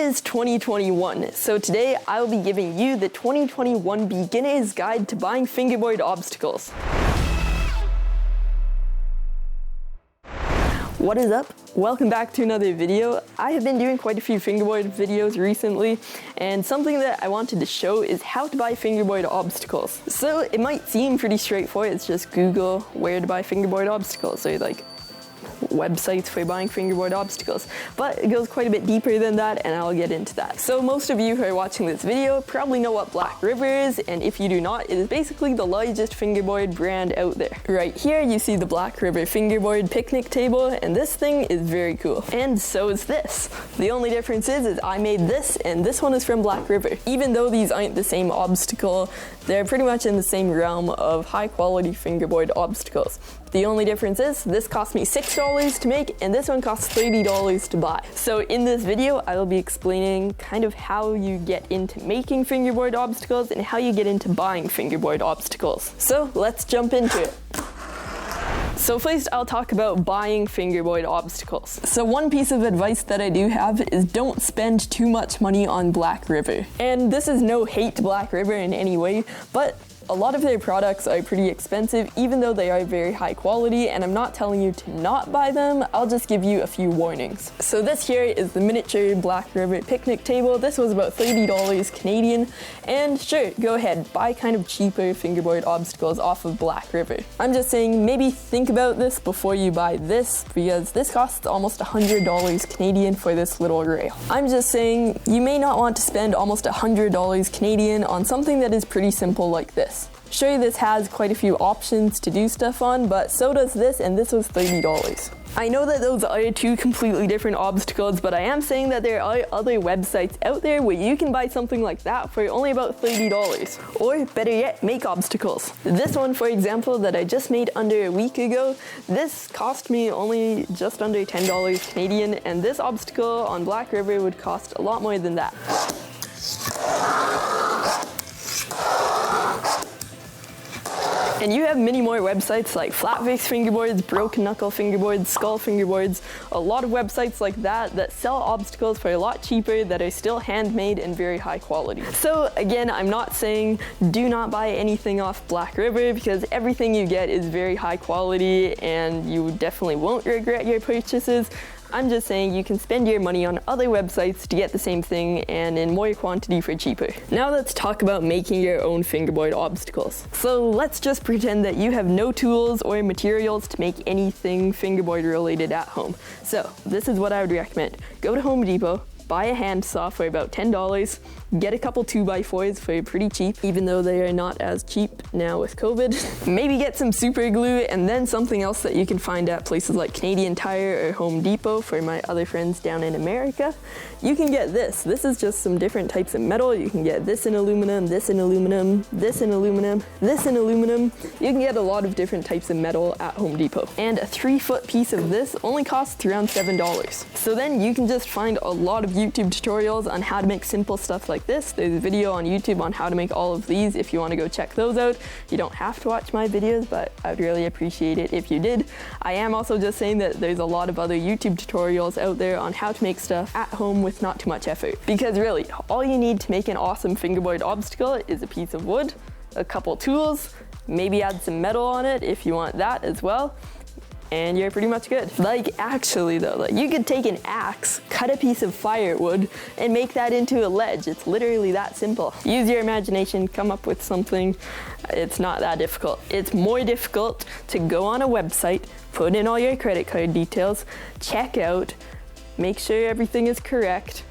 is 2021, so today I will be giving you the 2021 Beginner's Guide to Buying Fingerboard Obstacles. What is up? Welcome back to another video. I have been doing quite a few fingerboard videos recently, and something that I wanted to show is how to buy fingerboard obstacles. So it might seem pretty straightforward. It's just Google where to buy fingerboard obstacles. So like websites for buying fingerboard obstacles, but it goes quite a bit deeper than that, and I'll get into that. So most of you who are watching this video probably know what Black River is, and if you do not, it is basically the largest fingerboard brand out there. Right here you see the Black River fingerboard picnic table, and this thing is very cool. And so is this. The only difference is I made this, and this one is from Black River. Even though these aren't the same obstacle, they're pretty much in the same realm of high quality fingerboard obstacles. The only difference is this cost me $6 to make and this one costs $30 to buy. So in this video, I will be explaining kind of how you get into making fingerboard obstacles and how you get into buying fingerboard obstacles. So let's jump into it. So first, I'll talk about buying fingerboard obstacles. So one piece of advice that I do have is don't spend too much money on Black River. And this is no hate to Black River in any way, but a lot of their products are pretty expensive, even though they are very high quality, and I'm not telling you to not buy them, I'll just give you a few warnings. So this here is the miniature Black River picnic table. This was about $30 Canadian, and sure, go ahead, buy kind of cheaper fingerboard obstacles off of Black River. I'm just saying maybe think about this before you buy this, because this costs almost $100 Canadian for this little rail. I'm just saying you may not want to spend almost $100 Canadian on something that is pretty simple like this. Sure, this has quite a few options to do stuff on, but so does this, and this was $30. I know that those are two completely different obstacles, but I am saying that there are other websites out there where you can buy something like that for only about $30. Or better yet, make obstacles. This one, for example, that I just made under a week ago, this cost me only just under $10 Canadian, and this obstacle on Black River would cost a lot more than that. And you have many more websites like flat-face fingerboards, broken knuckle fingerboards, skull fingerboards, a lot of websites like that sell obstacles for a lot cheaper that are still handmade and very high quality. So again, I'm not saying do not buy anything off Black River, because everything you get is very high quality and you definitely won't regret your purchases. I'm just saying you can spend your money on other websites to get the same thing and in more quantity for cheaper. Now let's talk about making your own fingerboard obstacles. So let's just pretend that you have no tools or materials to make anything fingerboard related at home. So this is what I would recommend. Go to Home Depot, buy a handsaw for about $10, get a couple 2x4s for pretty cheap, even though they are not as cheap now with COVID. Maybe get some super glue, and then something else that you can find at places like Canadian Tire or Home Depot for my other friends down in America. You can get this. This is just some different types of metal. You can get this in aluminum, this in aluminum, this in aluminum, this in aluminum. You can get a lot of different types of metal at Home Depot. And a 3-foot piece of this only costs around $7. So then you can just find a lot of YouTube tutorials on how to make simple stuff like this. There's a video on YouTube on how to make all of these if you want to go check those out. You don't have to watch my videos, but I would really appreciate it if you did. I am also just saying that there's a lot of other YouTube tutorials out there on how to make stuff at home with not too much effort. Because really, all you need to make an awesome fingerboard obstacle is a piece of wood, a couple tools, maybe add some metal on it if you want that as well, and you're pretty much good. Like actually though, like you could take an axe, cut a piece of firewood, and make that into a ledge. It's literally that simple. Use your imagination, come up with something. It's not that difficult. It's more difficult to go on a website, put in all your credit card details, check out, make sure everything is correct,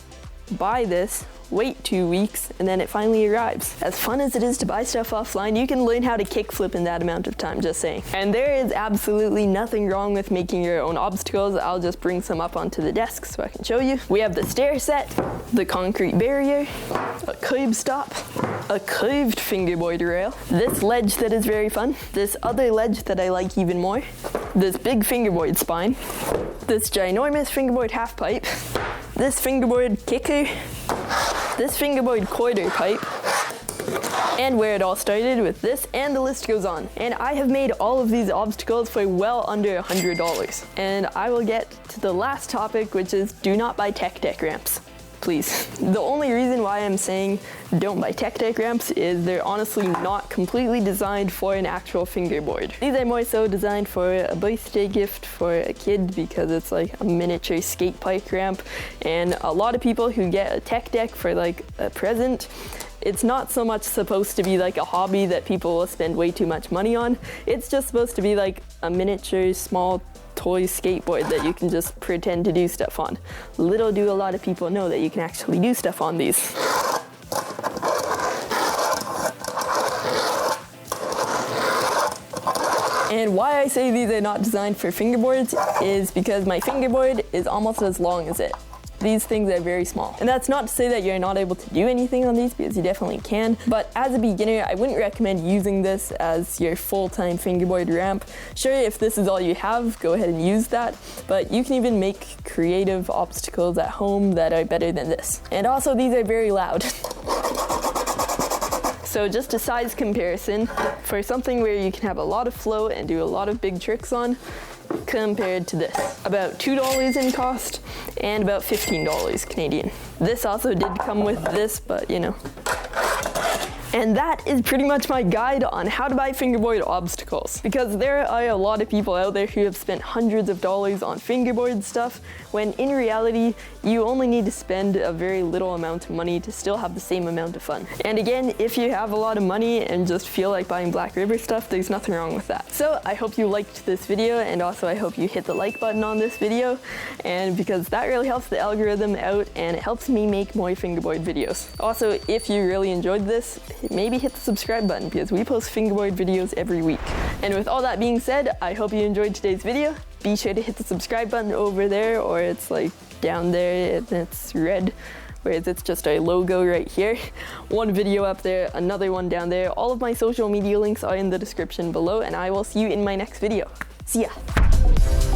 buy this, wait 2 weeks, and then it finally arrives. As fun as it is to buy stuff offline, you can learn how to kickflip in that amount of time, just saying. And there is absolutely nothing wrong with making your own obstacles. I'll just bring some up onto the desk so I can show you. We have the stair set, the concrete barrier, a curb stop, a curved fingerboard rail, this ledge that is very fun, this other ledge that I like even more, this big fingerboard spine, this ginormous fingerboard half pipe, this fingerboard kicker, this fingerboard quarter pipe, and where it all started with this, and the list goes on. And I have made all of these obstacles for well under $100. And I will get to the last topic, which is do not buy tech deck ramps. please. The only reason why I'm saying don't buy tech deck ramps is they're honestly not completely designed for an actual fingerboard. These are more so designed for a birthday gift for a kid because it's like a miniature skate park ramp, and a lot of people who get a tech deck for like a present, it's not so much supposed to be like a hobby that people will spend way too much money on. It's just supposed to be like a miniature small toy skateboard that you can just pretend to do stuff on. Little do a lot of people know that you can actually do stuff on these. And why I say these are not designed for fingerboards is because my fingerboard is almost as long as it. These things are very small. And that's not to say that you're not able to do anything on these, because you definitely can. But as a beginner, I wouldn't recommend using this as your full-time fingerboard ramp. Sure, if this is all you have, go ahead and use that. But you can even make creative obstacles at home that are better than this. And also, these are very loud. So just a size comparison, for something where you can have a lot of flow and do a lot of big tricks on, compared to this. About $2 in cost and about $15 Canadian. This also did come with this, but you know. And that is pretty much my guide on how to buy fingerboard obstacles. Because there are a lot of people out there who have spent hundreds of dollars on fingerboard stuff, when in reality, you only need to spend a very little amount of money to still have the same amount of fun. And again, if you have a lot of money and just feel like buying Black River stuff, there's nothing wrong with that. So I hope you liked this video, and also I hope you hit the like button on this video, and because that really helps the algorithm out and it helps me make more fingerboard videos. Also, if you really enjoyed this, maybe hit the subscribe button because we post fingerboard videos every week. And with all that being said, I hope you enjoyed today's video. Be sure to hit the subscribe button over there, or it's like down there and it's red, whereas it's just a logo right here. One video up there, another one down there. All of my social media links are in the description below, and I will see you in my next video. See ya.